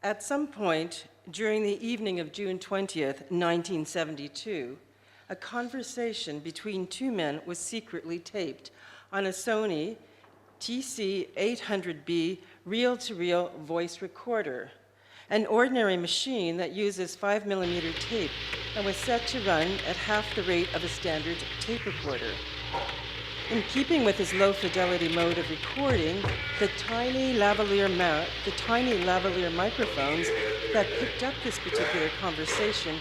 At some point during the evening of June 20th, 1972, a conversation between two men was secretly taped on a Sony TC-800B reel-to-reel voice recorder, an ordinary machine that uses 5mm tape and was set to run at half the rate of a standard tape recorder. In keeping with his low-fidelity mode of recording, the tiny lavalier microphones that picked up this particular conversation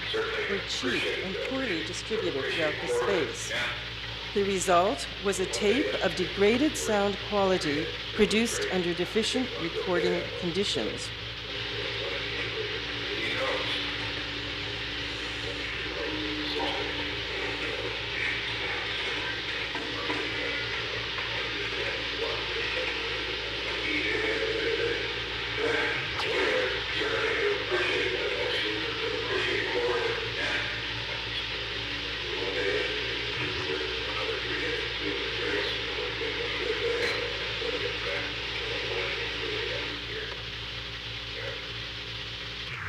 were cheap and poorly distributed throughout the space. The result was a tape of degraded sound quality produced under deficient recording conditions.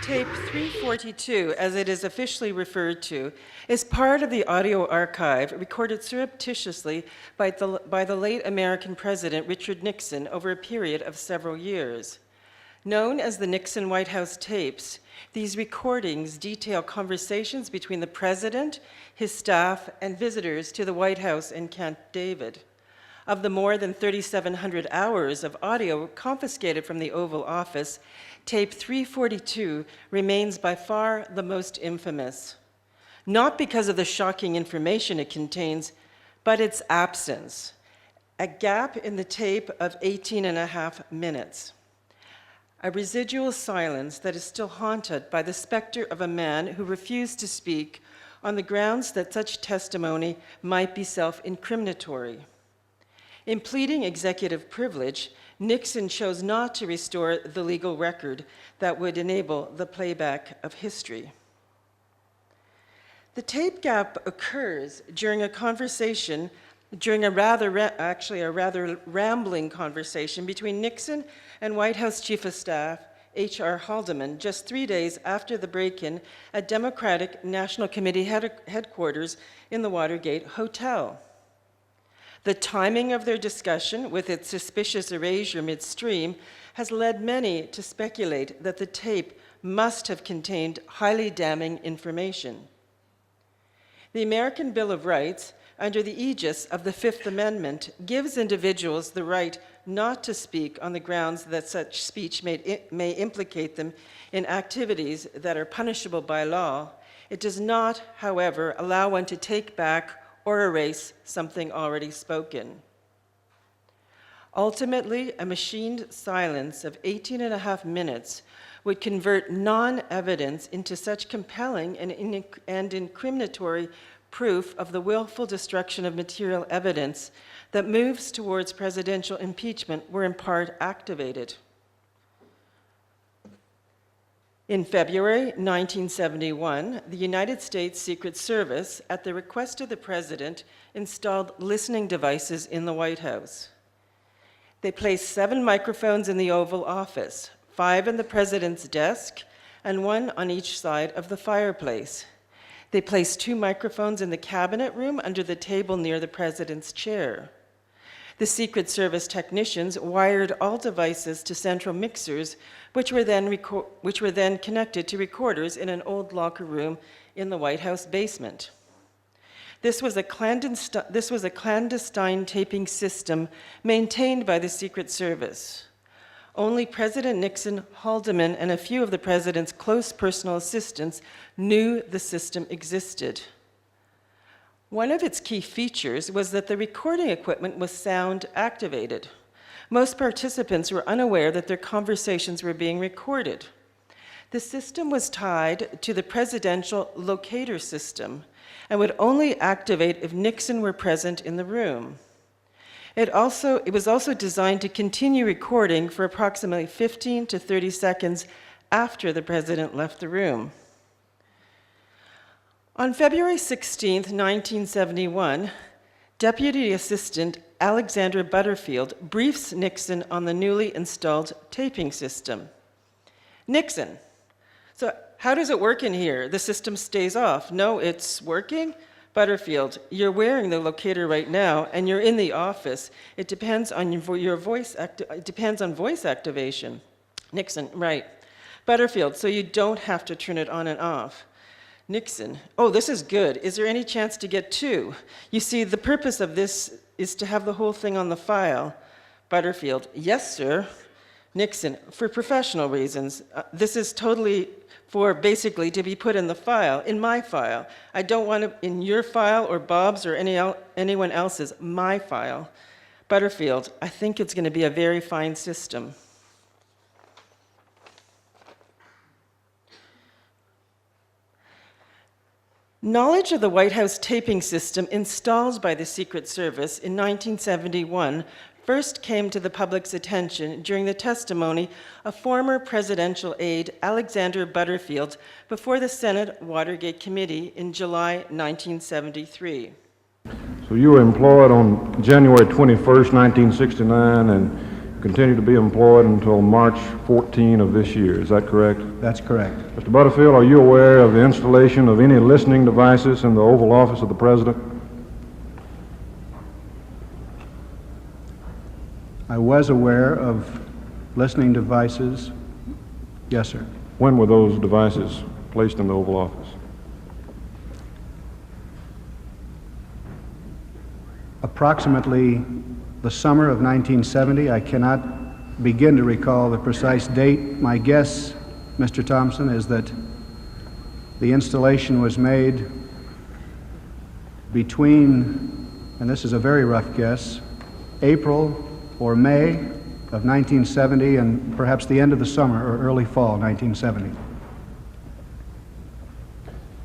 Tape 342, as it is officially referred to, is part of the audio archive recorded surreptitiously by the late American President Richard Nixon over a period of several years. Known as the Nixon White House tapes, these recordings detail conversations between the President, his staff, and visitors to the White House in Camp David. Of the more than 3,700 hours of audio confiscated from the Oval Office, tape 342 remains by far the most infamous, not because of the shocking information it contains, but its absence, a gap in the tape of 18.5 minutes, a residual silence that is still haunted by the specter of a man who refused to speak on the grounds that such testimony might be self-incriminatory. In pleading executive privilege, Nixon chose not to restore the legal record that would enable the playback of history. The tape gap occurs during a rather rambling conversation between Nixon and White House Chief of Staff H.R. Haldeman just 3 days after the break-in at Democratic National Committee headquarters in the Watergate Hotel. The timing of their discussion, with its suspicious erasure midstream, has led many to speculate that the tape must have contained highly damning information. The American Bill of Rights, under the aegis of the Fifth Amendment, gives individuals the right not to speak on the grounds that such speech may implicate them in activities that are punishable by law. It does not, however, allow one to take back or erase something already spoken. Ultimately, a machined silence of 18.5 minutes would convert non-evidence into such compelling and incriminatory proof of the willful destruction of material evidence that moves towards presidential impeachment were in part activated. In February 1971, the United States Secret Service, at the request of the President, installed listening devices in the White House. They placed 7 microphones in the Oval Office, 5 in the President's desk, and 1 on each side of the fireplace. They placed 2 microphones in the Cabinet room under the table near the President's chair. The Secret Service technicians wired all devices to central mixers, which were then connected to recorders in an old locker room in the White House basement. This was a clandestine taping system maintained by the Secret Service. Only President Nixon, Haldeman, and a few of the President's close personal assistants knew the system existed. One of its key features was that the recording equipment was sound activated. Most participants were unaware that their conversations were being recorded. The system was tied to the presidential locator system and would only activate if Nixon were present in the room. It was also designed to continue recording for approximately 15 to 30 seconds after the president left the room. On February 16, 1971, Deputy Assistant Alexandra Butterfield briefs Nixon on the newly installed taping system. Nixon. So how does it work in here? The system stays off. No, it's working? Butterfield, you're wearing the locator right now, and you're in the office. It depends on your voice. It depends on voice activation. Nixon, right. Butterfield, so you don't have to turn it on and off. Nixon, oh, this is good. Is there any chance to get two? You see, the purpose of this is to have the whole thing on the file. Butterfield, yes, sir. Nixon, for professional reasons. This is totally for basically to be put in the file, in my file. I don't want it in your file or Bob's or anyone else's, my file. Butterfield, I think it's going to be a very fine system. Knowledge of the White House taping system installed by the Secret Service in 1971 first came to the public's attention during the testimony of former presidential aide Alexander Butterfield before the Senate Watergate Committee in July 1973. So you were employed on January 21st, 1969, and continue to be employed until March 14 of this year. Is that correct? That's correct. Mr. Butterfield, are you aware of the installation of any listening devices in the Oval Office of the President? I was aware of listening devices. Yes, sir. When were those devices placed in the Oval Office? Approximately the summer of 1970. I cannot begin to recall the precise date. My guess, Mr. Thompson, is that the installation was made between, and this is a very rough guess, April or May of 1970 and perhaps the end of the summer or early fall 1970.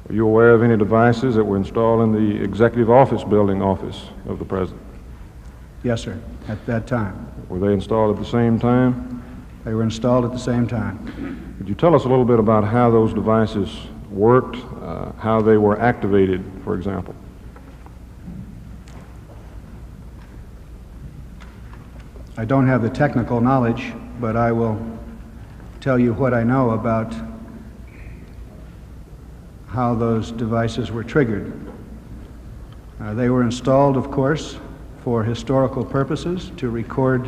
Are you aware of any devices that were installed in the Executive Office Building office of the President? Yes, sir, at that time. Were they installed at the same time? They were installed at the same time. Could you tell us a little bit about how those devices worked, how they were activated, for example? I don't have the technical knowledge, but I will tell you what I know about how those devices were triggered. They were installed, of course, for historical purposes, to record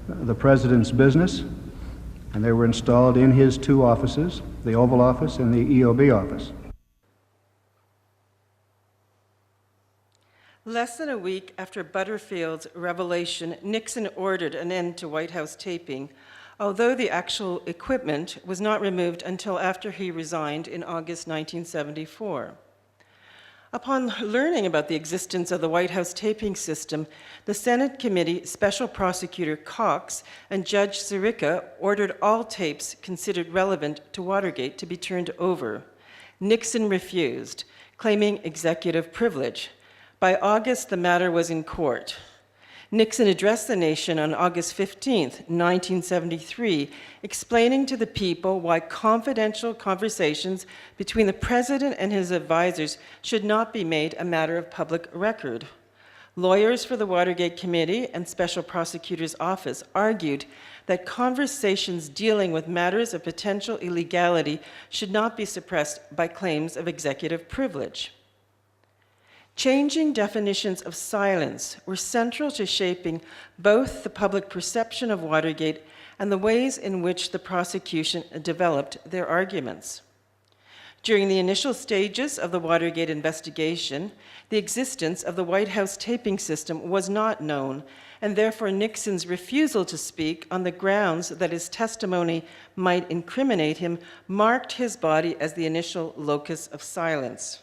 the President's business, and they were installed in his two offices, the Oval Office and the EOB office. Less than a week after Butterfield's revelation, Nixon ordered an end to White House taping, although the actual equipment was not removed until after he resigned in August 1974. Upon learning about the existence of the White House taping system, the Senate Committee Special Prosecutor Cox and Judge Sirica ordered all tapes considered relevant to Watergate to be turned over. Nixon refused, claiming executive privilege. By August, the matter was in court. Nixon addressed the nation on August 15, 1973, explaining to the people why confidential conversations between the president and his advisors should not be made a matter of public record. Lawyers for the Watergate Committee and Special Prosecutor's Office argued that conversations dealing with matters of potential illegality should not be suppressed by claims of executive privilege. Changing definitions of silence were central to shaping both the public perception of Watergate and the ways in which the prosecution developed their arguments. During the initial stages of the Watergate investigation, the existence of the White House taping system was not known, and therefore Nixon's refusal to speak on the grounds that his testimony might incriminate him marked his body as the initial locus of silence.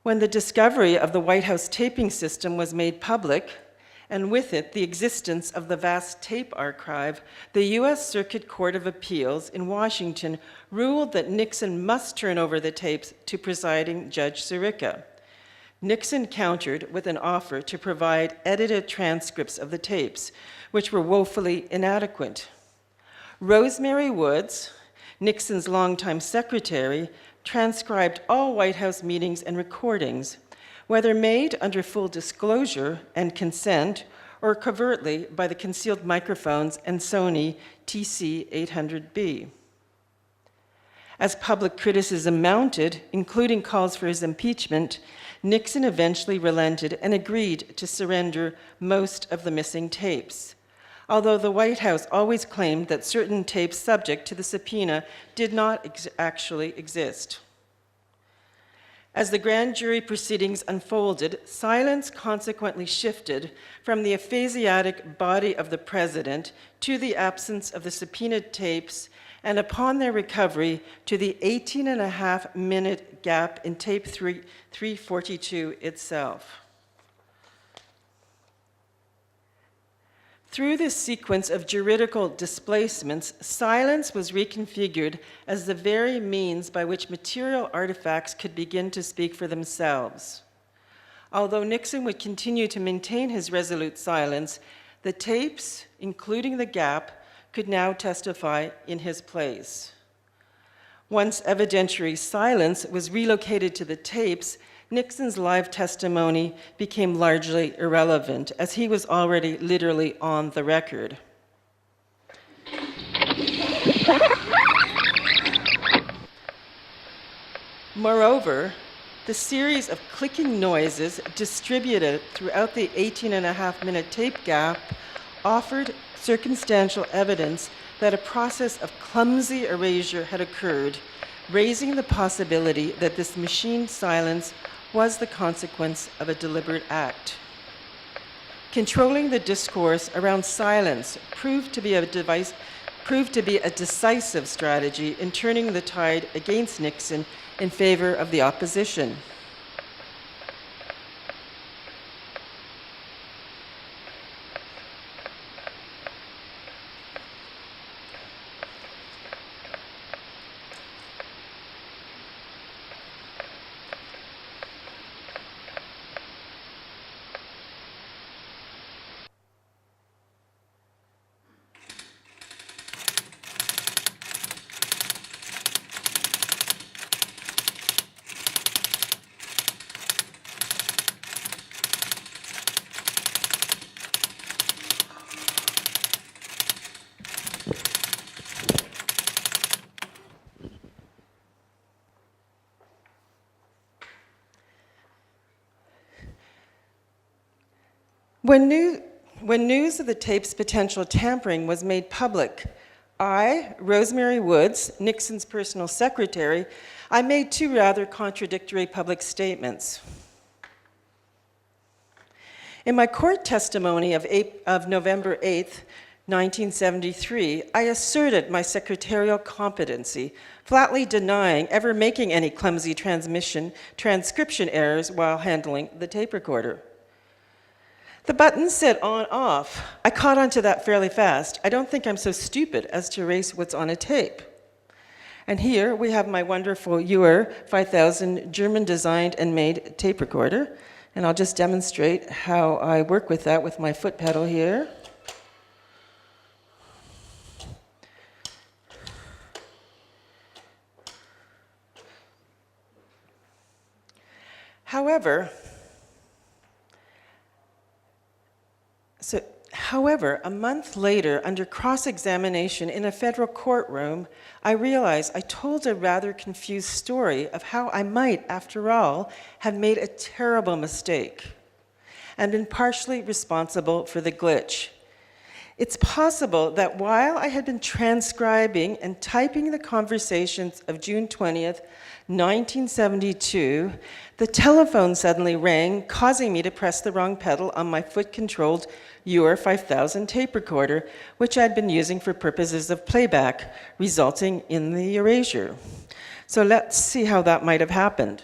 When the discovery of the White House taping system was made public, and with it the existence of the vast tape archive, the U.S. Circuit Court of Appeals in Washington ruled that Nixon must turn over the tapes to presiding Judge Sirica. Nixon countered with an offer to provide edited transcripts of the tapes, which were woefully inadequate. Rosemary Woods, Nixon's longtime secretary, transcribed all White House meetings and recordings, whether made under full disclosure and consent or covertly by the concealed microphones and Sony TC 800B. As public criticism mounted, including calls for his impeachment, Nixon eventually relented and agreed to surrender most of the missing tapes, although the White House always claimed that certain tapes subject to the subpoena did not actually exist. As the grand jury proceedings unfolded, silence consequently shifted from the aphasiatic body of the president to the absence of the subpoenaed tapes, and upon their recovery, to the 18.5-minute gap in tape 342 itself. Through this sequence of juridical displacements, silence was reconfigured as the very means by which material artifacts could begin to speak for themselves. Although Nixon would continue to maintain his resolute silence, the tapes, including the gap, could now testify in his place. Once evidentiary silence was relocated to the tapes, Nixon's live testimony became largely irrelevant, as he was already literally on the record. Moreover, the series of clicking noises distributed throughout the 18.5-minute tape gap offered circumstantial evidence that a process of clumsy erasure had occurred, raising the possibility that this machined silence was the consequence of a deliberate act. Controlling the discourse around silence proved to be a decisive strategy in turning the tide against Nixon in favor of the opposition. When news of the tape's potential tampering was made public, I, Rosemary Woods, Nixon's personal secretary, I made two rather contradictory public statements. In my court testimony of November 8th, 1973, I asserted my secretarial competency, flatly denying ever making any clumsy transcription errors while handling the tape recorder. The button said on/off. I caught on to that fairly fast. I don't think I'm so stupid as to erase what's on a tape. And here we have my wonderful Uhr 5000 German-designed and made tape recorder. And I'll just demonstrate how I work with that with my foot pedal here. However, a month later, under cross-examination in a federal courtroom, I realized I told a rather confused story of how I might, after all, have made a terrible mistake and been partially responsible for the glitch. It's possible that while I had been transcribing and typing the conversations of June 20th, 1972, the telephone suddenly rang, causing me to press the wrong pedal on my foot-controlled Uhr 5000 tape recorder, which I'd been using for purposes of playback, resulting in the erasure. So let's see how that might have happened.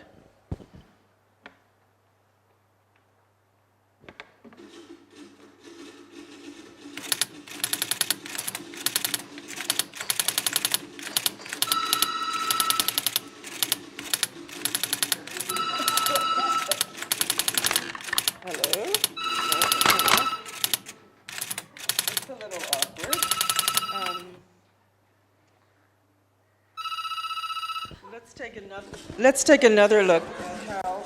Let's take another look at how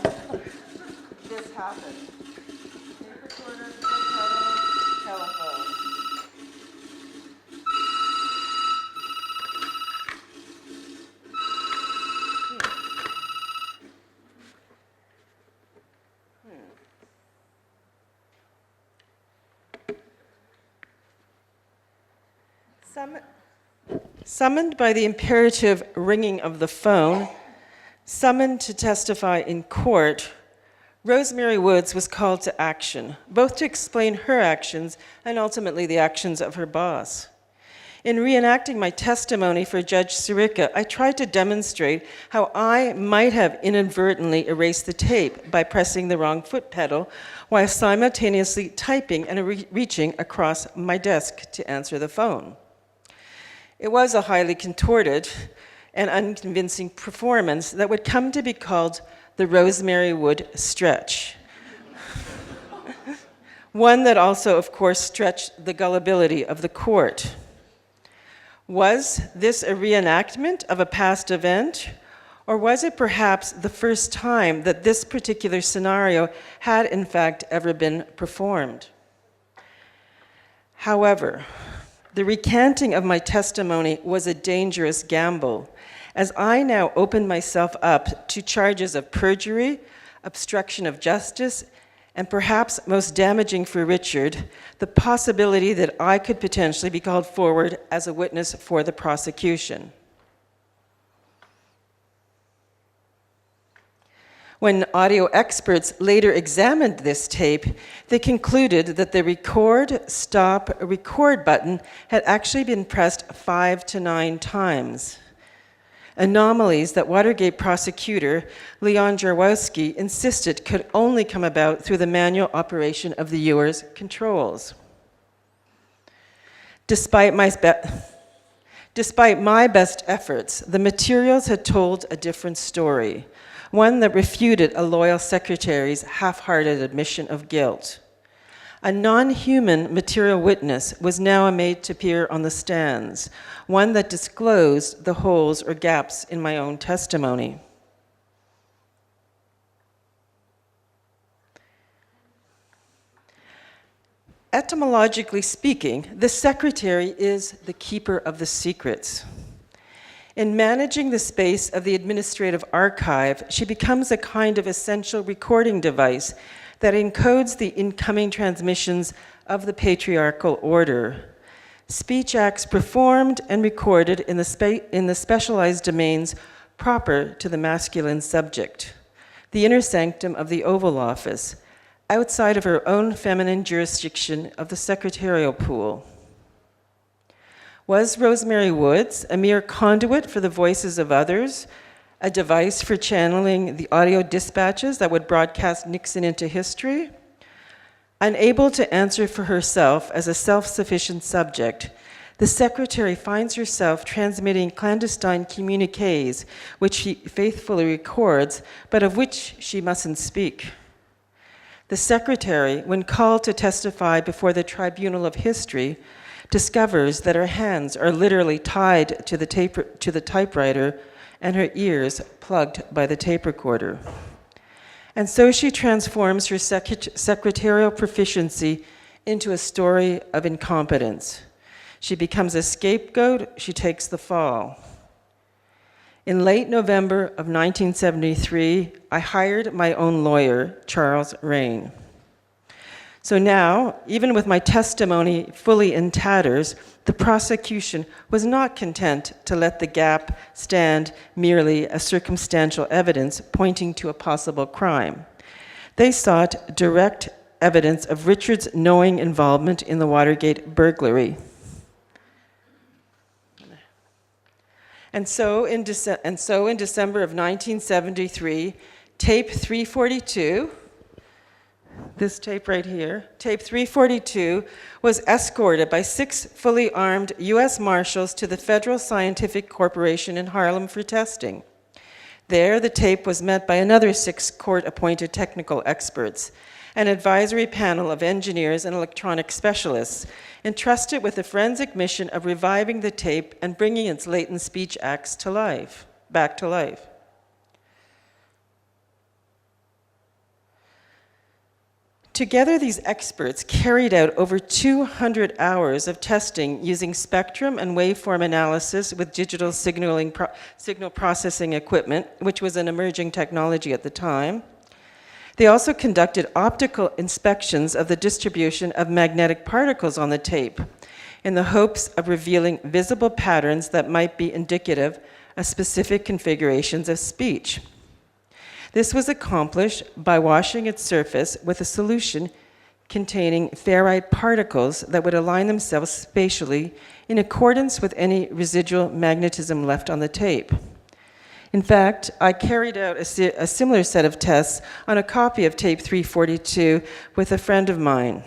this happened. Tape recorder, foot pedal, telephone. Summoned by the imperative ringing of the phone, summoned to testify in court, Rosemary Woods was called to action, both to explain her actions and ultimately the actions of her boss. In reenacting my testimony for Judge Sirica, I tried to demonstrate how I might have inadvertently erased the tape by pressing the wrong foot pedal while simultaneously typing and reaching across my desk to answer the phone. It was a highly contorted and unconvincing performance that would come to be called the Rosemary Wood stretch. One that also, of course, stretched the gullibility of the court. Was this a reenactment of a past event, or was it perhaps the first time that this particular scenario had in fact ever been performed? However, the recanting of my testimony was a dangerous gamble, as I now opened myself up to charges of perjury, obstruction of justice, and perhaps most damaging for Richard, the possibility that I could potentially be called forward as a witness for the prosecution. When audio experts later examined this tape, they concluded that the record, stop, record button had actually been pressed 5 to 9 times. Anomalies that Watergate prosecutor Leon Jarwowski insisted could only come about through the manual operation of the viewer's controls. Despite my best efforts, the materials had told a different story, one that refuted a loyal secretary's half-hearted admission of guilt. A non-human material witness was now made to appear on the stands, one that disclosed the holes or gaps in my own testimony. Etymologically speaking, the secretary is the keeper of the secrets. In managing the space of the administrative archive, she becomes a kind of essential recording device that encodes the incoming transmissions of the patriarchal order. Speech acts performed and recorded in the specialized domains proper to the masculine subject, the inner sanctum of the Oval Office, outside of her own feminine jurisdiction of the secretarial pool. Was Rosemary Woods a mere conduit for the voices of others, a device for channeling the audio dispatches that would broadcast Nixon into history? Unable to answer for herself as a self-sufficient subject, the secretary finds herself transmitting clandestine communiques, which she faithfully records, but of which she mustn't speak. The secretary, when called to testify before the tribunal of history, discovers that her hands are literally tied to the typewriter and her ears plugged by the tape recorder. And so she transforms her secretarial proficiency into a story of incompetence. She becomes a scapegoat, she takes the fall. In late November of 1973, I hired my own lawyer, Charles Rain. So now, even with my testimony fully in tatters, the prosecution was not content to let the gap stand merely as circumstantial evidence pointing to a possible crime. They sought direct evidence of Richard's knowing involvement in the Watergate burglary. And so in December of 1973, tape 342, this tape right here, tape 342, was escorted by 6 fully armed U.S. Marshals to the Federal Scientific Corporation in Harlem for testing. There, the tape was met by another 6 court-appointed technical experts, an advisory panel of engineers and electronic specialists, entrusted with the forensic mission of reviving the tape and bringing its latent speech acts to life, back to life. Together, these experts carried out over 200 hours of testing using spectrum and waveform analysis with digital signal processing equipment, which was an emerging technology at the time. They also conducted optical inspections of the distribution of magnetic particles on the tape, in the hopes of revealing visible patterns that might be indicative of specific configurations of speech. This was accomplished by washing its surface with a solution containing ferrite particles that would align themselves spatially in accordance with any residual magnetism left on the tape. In fact, I carried out a similar set of tests on a copy of tape 342 with a friend of mine.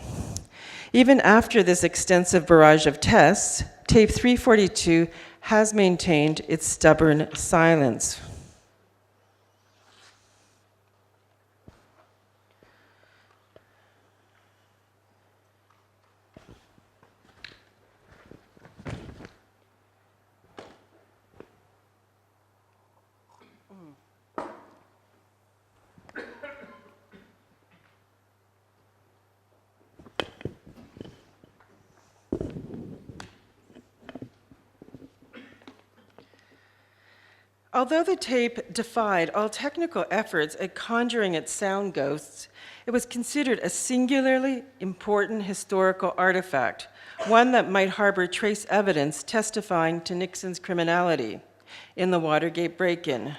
Even after this extensive barrage of tests, tape 342 has maintained its stubborn silence. Although the tape defied all technical efforts at conjuring its sound ghosts, it was considered a singularly important historical artifact, one that might harbor trace evidence testifying to Nixon's criminality in the Watergate break-in.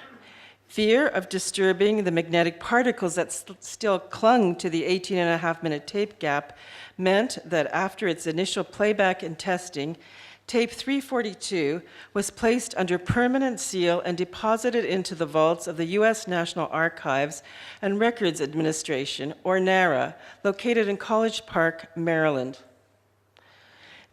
Fear of disturbing the magnetic particles that still clung to the 18.5-minute tape gap meant that after its initial playback and testing, tape 342 was placed under permanent seal and deposited into the vaults of the U.S. National Archives and Records Administration, or NARA, located in College Park, Maryland.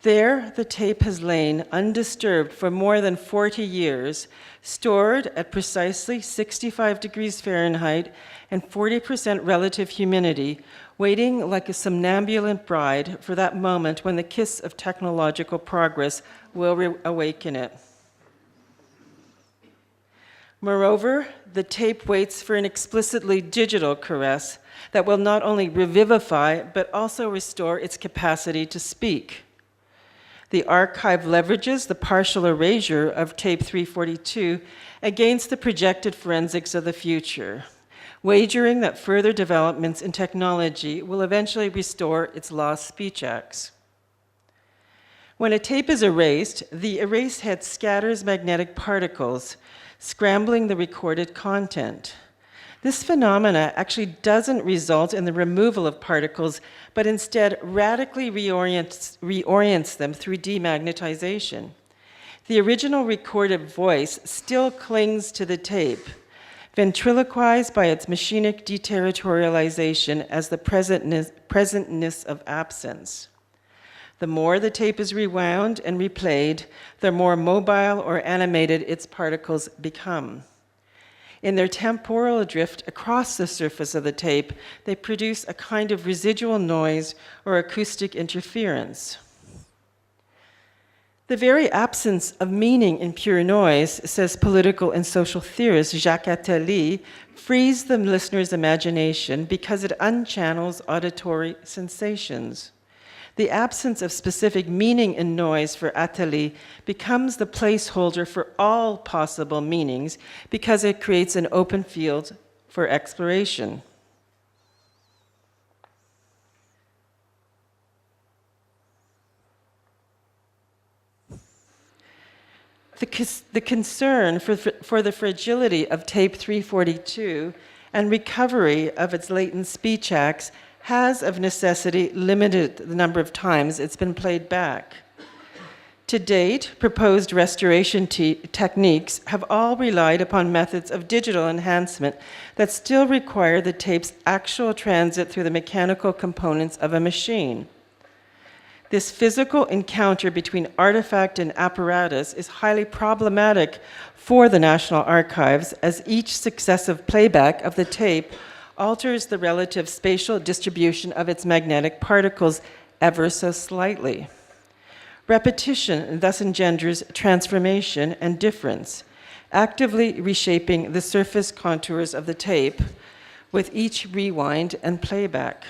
There, the tape has lain undisturbed for more than 40 years, stored at precisely 65 degrees Fahrenheit and 40% relative humidity, waiting like a somnambulant bride for that moment when the kiss of technological progress will awaken it. Moreover, the tape waits for an explicitly digital caress that will not only revivify, but also restore its capacity to speak. The archive leverages the partial erasure of tape 342 against the projected forensics of the future, wagering that further developments in technology will eventually restore its lost speech acts. When a tape is erased, the erased head scatters magnetic particles, scrambling the recorded content. This phenomena actually doesn't result in the removal of particles, but instead radically reorients them through demagnetization. The original recorded voice still clings to the tape, ventriloquized by its machinic deterritorialization as the presentness of absence. The more the tape is rewound and replayed, the more mobile or animated its particles become. In their temporal drift across the surface of the tape, they produce a kind of residual noise or acoustic interference. The very absence of meaning in pure noise, says political and social theorist Jacques Attali, frees the listener's imagination because it unchannels auditory sensations. The absence of specific meaning in noise for Attali becomes the placeholder for all possible meanings because it creates an open field for exploration. The concern for the fragility of tape 342 and recovery of its latent speech acts has, of necessity, limited the number of times it's been played back. To date, proposed restoration techniques have all relied upon methods of digital enhancement that still require the tape's actual transit through the mechanical components of a machine. This physical encounter between artifact and apparatus is highly problematic for the National Archives, as each successive playback of the tape alters the relative spatial distribution of its magnetic particles ever so slightly. Repetition thus engenders transformation and difference, actively reshaping the surface contours of the tape with each rewind and playback.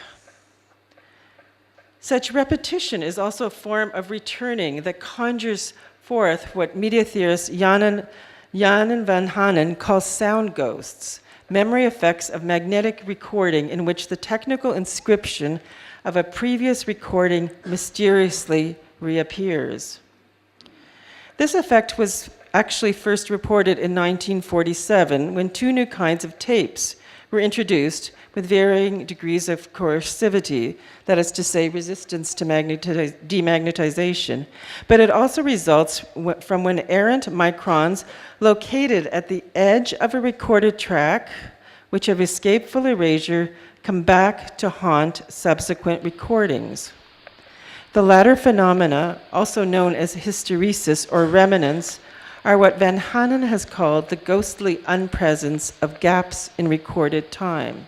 Such repetition is also a form of returning that conjures forth what media theorist Jan van Hanen calls sound ghosts, memory effects of magnetic recording in which the technical inscription of a previous recording mysteriously reappears. This effect was actually first reported in 1947 when two new kinds of tapes were introduced with varying degrees of coercivity, that is to say, resistance to demagnetization. But it also results from when errant microns located at the edge of a recorded track, which have escaped full erasure, come back to haunt subsequent recordings. The latter phenomena, also known as hysteresis or remnants, are what Van Hanen has called the ghostly unpresence of gaps in recorded time.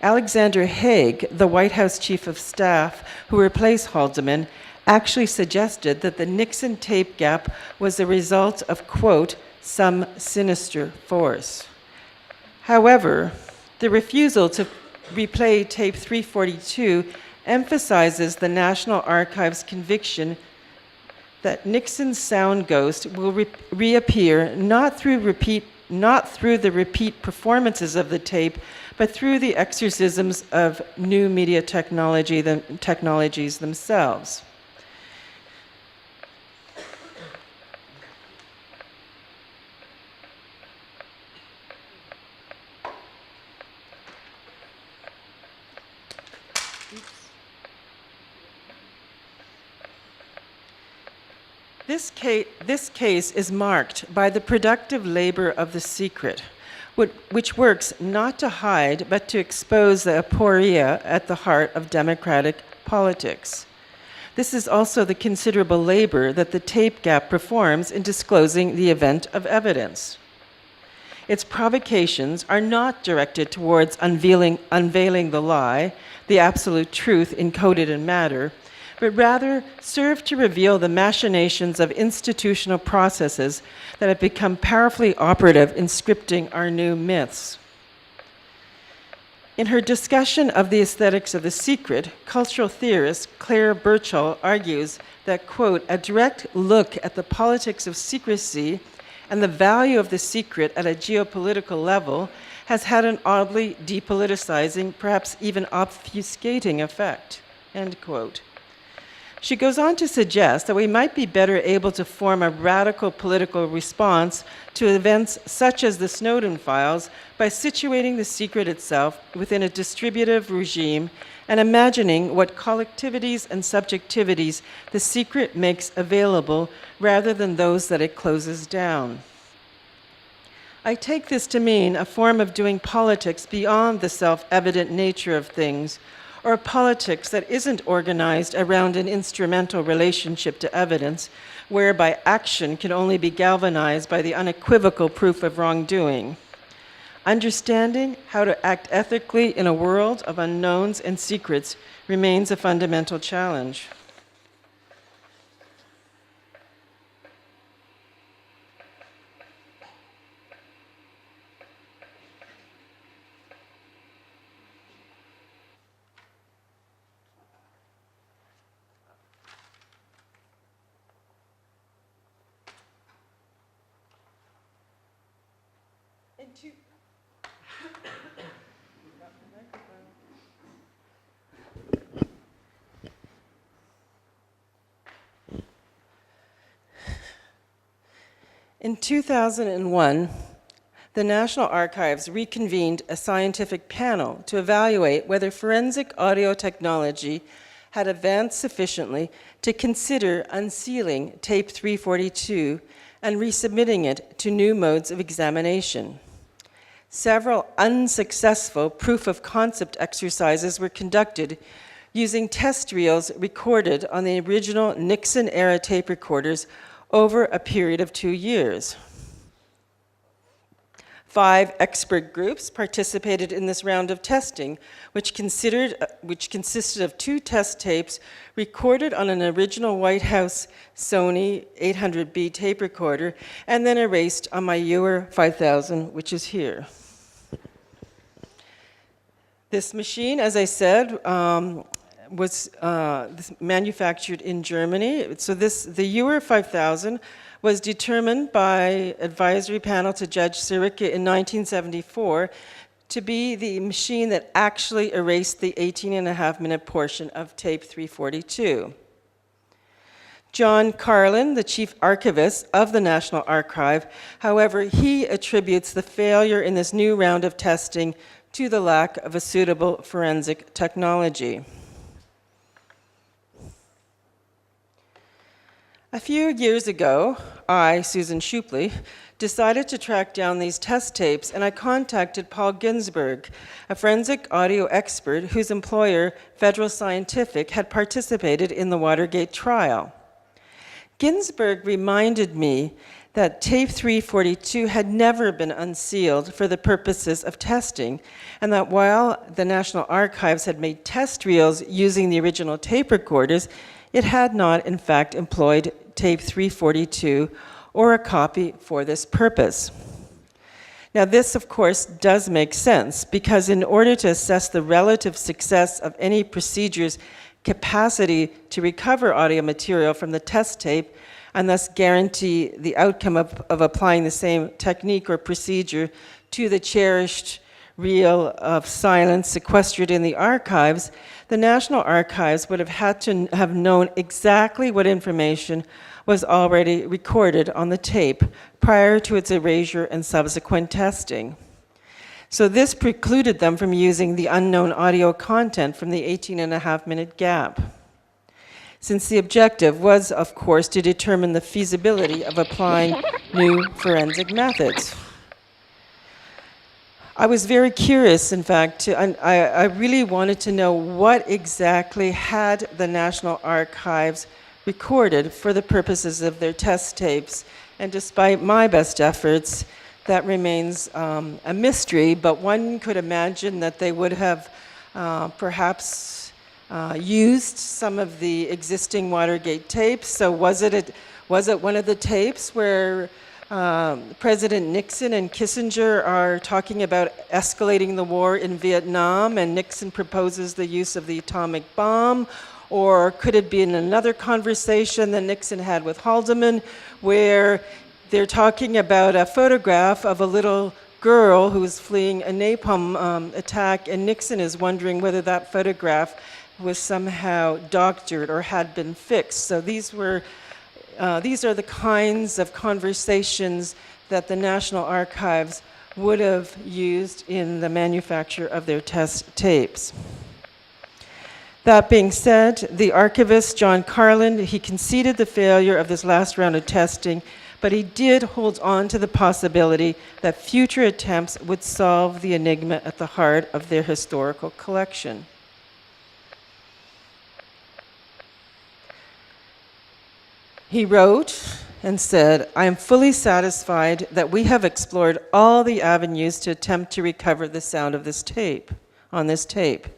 Alexander Haig, the White House chief of staff who replaced Haldeman, actually suggested that the Nixon tape gap was the result of, quote, some sinister force. However, the refusal to replay tape 342 emphasizes the National Archives' conviction that Nixon's sound ghost will reappear not through the repeat performances of the tape, but through the exorcisms of new media technologies themselves. This case is marked by the productive labor of the secret, which works not to hide, but to expose the aporia at the heart of democratic politics. This is also the considerable labor that the tape gap performs in disclosing the event of evidence. Its provocations are not directed towards unveiling the lie, the absolute truth encoded in matter, but rather serve to reveal the machinations of institutional processes that have become powerfully operative in scripting our new myths. In her discussion of the aesthetics of the secret, cultural theorist Claire Birchall argues that, quote, a direct look at the politics of secrecy and the value of the secret at a geopolitical level has had an oddly depoliticizing, perhaps even obfuscating effect, end quote. She goes on to suggest that we might be better able to form a radical political response to events such as the Snowden files by situating the secret itself within a distributive regime and imagining what collectivities and subjectivities the secret makes available rather than those that it closes down. I take this to mean a form of doing politics beyond the self-evident nature of things, or politics that isn't organized around an instrumental relationship to evidence, whereby action can only be galvanized by the unequivocal proof of wrongdoing. Understanding how to act ethically in a world of unknowns and secrets remains a fundamental challenge. In 2001, the National Archives reconvened a scientific panel to evaluate whether forensic audio technology had advanced sufficiently to consider unsealing tape 342 and resubmitting it to new modes of examination. Several unsuccessful proof-of-concept exercises were conducted using test reels recorded on the original Nixon-era tape recorders over a period of 2 years. 5 expert groups participated in this round of testing, which consisted of 2 test tapes recorded on an original White House Sony 800B tape recorder and then erased on my Ewer 5000, which is here. This machine, as I said, was manufactured in Germany. So the Ewer 5000 was determined by advisory panel to Judge Sirica in 1974 to be the machine that actually erased the 18.5-minute portion of tape 342. John Carlin, the chief archivist of the National Archive, however, he attributes the failure in this new round of testing to the lack of a suitable forensic technology. A few years ago, I, Susan Schuppli, decided to track down these test tapes, and I contacted Paul Ginsberg, a forensic audio expert whose employer, Federal Scientific, had participated in the Watergate trial. Ginsberg reminded me that tape 342 had never been unsealed for the purposes of testing, and that while the National Archives had made test reels using the original tape recorders, it had not, in fact, employed tape 342 or a copy for this purpose. Now, this, of course, does make sense, because in order to assess the relative success of any procedure's capacity to recover audio material from the test tape, and thus guarantee the outcome of applying the same technique or procedure to the cherished reel of silence sequestered in the archives, the National Archives would have had to have known exactly what information was already recorded on the tape prior to its erasure and subsequent testing. So this precluded them from using the unknown audio content from the 18.5-minute gap, since the objective was, of course, to determine the feasibility of applying new forensic methods. I was very curious, in fact, I really wanted to know what exactly had the National Archives recorded for the purposes of their test tapes. And despite my best efforts, that remains a mystery, but one could imagine that they would have perhaps used some of the existing Watergate tapes. So was it one of the tapes where President Nixon and Kissinger are talking about escalating the war in Vietnam, and Nixon proposes the use of the atomic bomb? Or could it be in another conversation that Nixon had with Haldeman, where they're talking about a photograph of a little girl who is fleeing a napalm attack, and Nixon is wondering whether that photograph was somehow doctored or had been fixed. So these are the kinds of conversations that the National Archives would have used in the manufacture of their test tapes. That being said, the archivist, John Carlin, he conceded the failure of this last round of testing, but he did hold on to the possibility that future attempts would solve the enigma at the heart of their historical collection. He wrote and said, "I am fully satisfied that we have explored all the avenues to attempt to recover the sound of this tape, on this tape.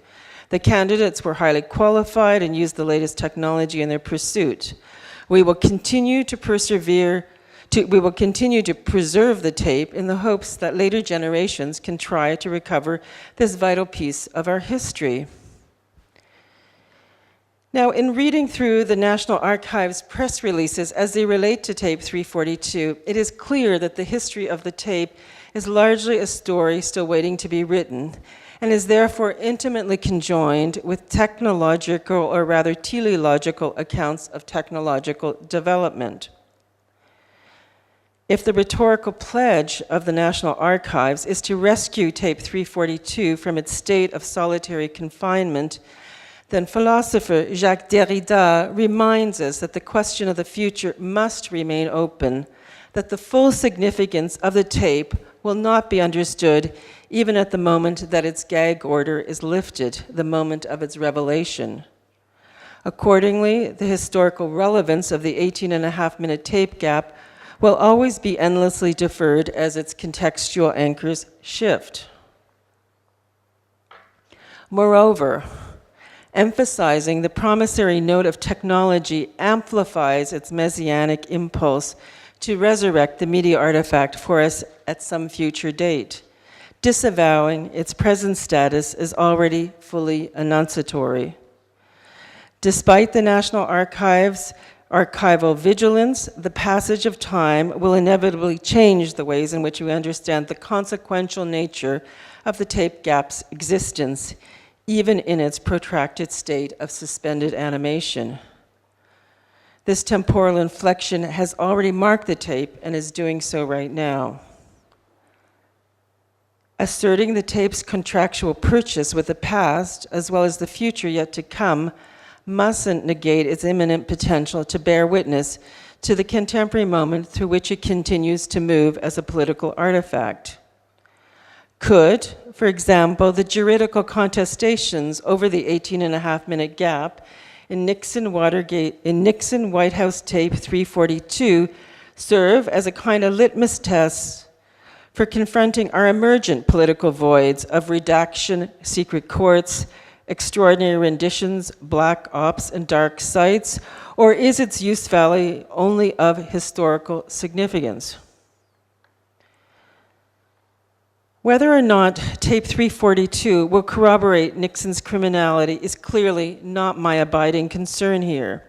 The candidates were highly qualified and used the latest technology in their pursuit. We will continue to preserve the tape in the hopes that later generations can try to recover this vital piece of our history." Now, in reading through the National Archives press releases as they relate to tape 342, it is clear that the history of the tape is largely a story still waiting to be written, and is therefore intimately conjoined with technological, or rather teleological, accounts of technological development. If the rhetorical pledge of the National Archives is to rescue tape 342 from its state of solitary confinement, then philosopher Jacques Derrida reminds us that the question of the future must remain open, that the full significance of the tape will not be understood even at the moment that its gag order is lifted, the moment of its revelation. Accordingly, the historical relevance of the 18.5-minute tape gap will always be endlessly deferred as its contextual anchors shift. Moreover, emphasizing the promissory note of technology amplifies its messianic impulse to resurrect the media artifact for us at some future date. Disavowing its present status is already fully annunciatory. Despite the National Archives' archival vigilance, the passage of time will inevitably change the ways in which we understand the consequential nature of the tape gap's existence, even in its protracted state of suspended animation. This temporal inflection has already marked the tape and is doing so right now. Asserting the tape's contractual purchase with the past, as well as the future yet to come, mustn't negate its imminent potential to bear witness to the contemporary moment through which it continues to move as a political artifact. Could, for example, the juridical contestations over the 18.5-minute gap in Nixon White House tape 342 serve as a kind of litmus test for confronting our emergent political voids of redaction, secret courts, extraordinary renditions, black ops, and dark sites, or is its use value only of historical significance? Whether or not tape 342 will corroborate Nixon's criminality is clearly not my abiding concern here.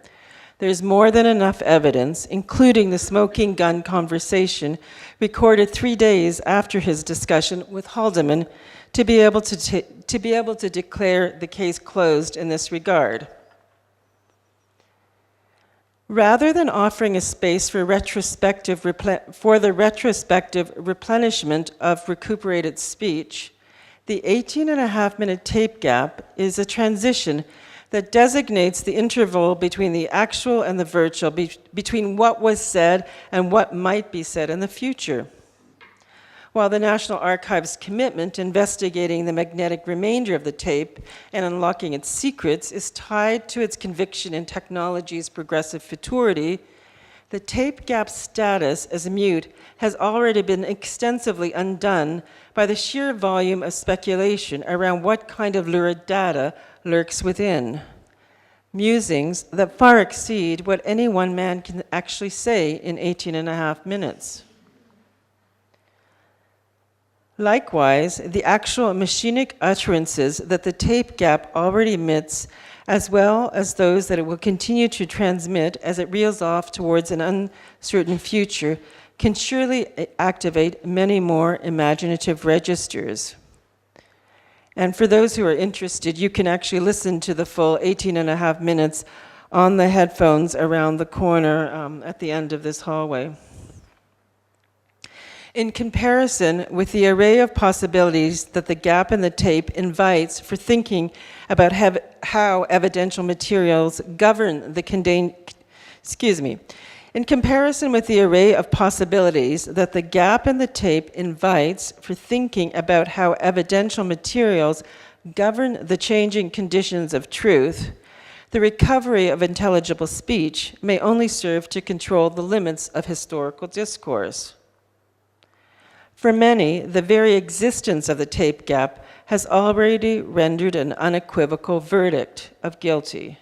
There's more than enough evidence, including the smoking gun conversation recorded 3 days after his discussion with Haldeman, to be able to declare the case closed in this regard. Rather than offering a space for the retrospective replenishment of recuperated speech, the 18.5-minute tape gap is a transition that designates the interval between the actual and the virtual, between what was said and what might be said in the future. While the National Archives' commitment to investigating the magnetic remainder of the tape and unlocking its secrets is tied to its conviction in technology's progressive futurity, the tape gap's status as mute has already been extensively undone by the sheer volume of speculation around what kind of lurid data lurks within. Musings that far exceed what any one man can actually say in 18.5 minutes. Likewise, the actual machinic utterances that the tape gap already emits, as well as those that it will continue to transmit as it reels off towards an uncertain future, can surely activate many more imaginative registers. And for those who are interested, you can actually listen to the full 18.5 minutes on the headphones around the corner at the end of this hallway. In comparison with the array of possibilities that the gap in the tape invites for thinking about how evidential materials govern the In comparison with the array of possibilities that the gap in the tape invites for thinking about how evidential materials govern the changing conditions of truth, the recovery of intelligible speech may only serve to control the limits of historical discourse. For many, the very existence of the tape gap has already rendered an unequivocal verdict of guilty.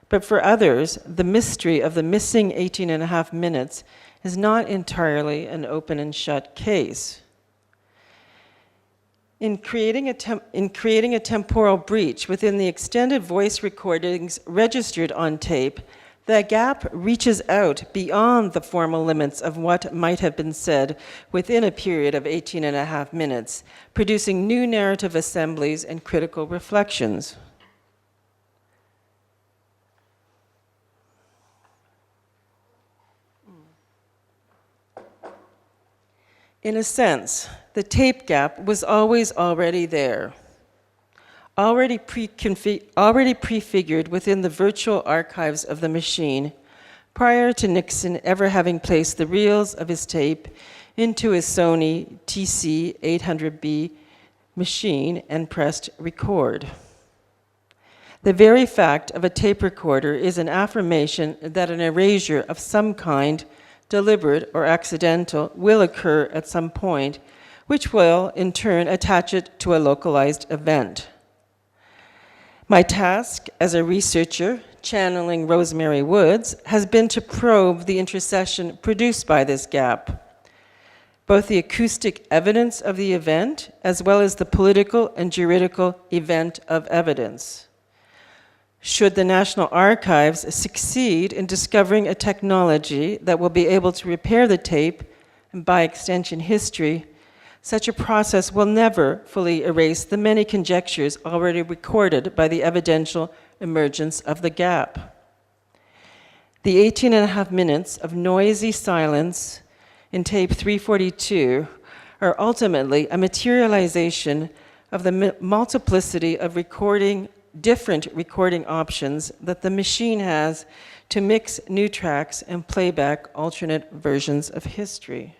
But for others, the mystery of the missing 18.5 minutes is not entirely an open and shut case. In creating a temporal breach within the extended voice recordings registered on tape, the gap reaches out beyond the formal limits of what might have been said within a period of 18.5 minutes, producing new narrative assemblies and critical reflections. In a sense, the tape gap was always already there, already prefigured within the virtual archives of the machine, prior to Nixon ever having placed the reels of his tape into his Sony TC-800B machine and pressed record. The very fact of a tape recorder is an affirmation that an erasure of some kind, deliberate or accidental, will occur at some point, which will, in turn, attach it to a localized event. My task as a researcher, channeling Rosemary Woods, has been to probe the intercession produced by this gap, both the acoustic evidence of the event, as well as the political and juridical event of evidence. Should the National Archives succeed in discovering a technology that will be able to repair the tape, and by extension history, such a process will never fully erase the many conjectures already recorded by the evidential emergence of the gap. The 18 and a half minutes of noisy silence in tape 342 are ultimately a materialization of the multiplicity of different recording options that the machine has to mix new tracks and play back alternate versions of history.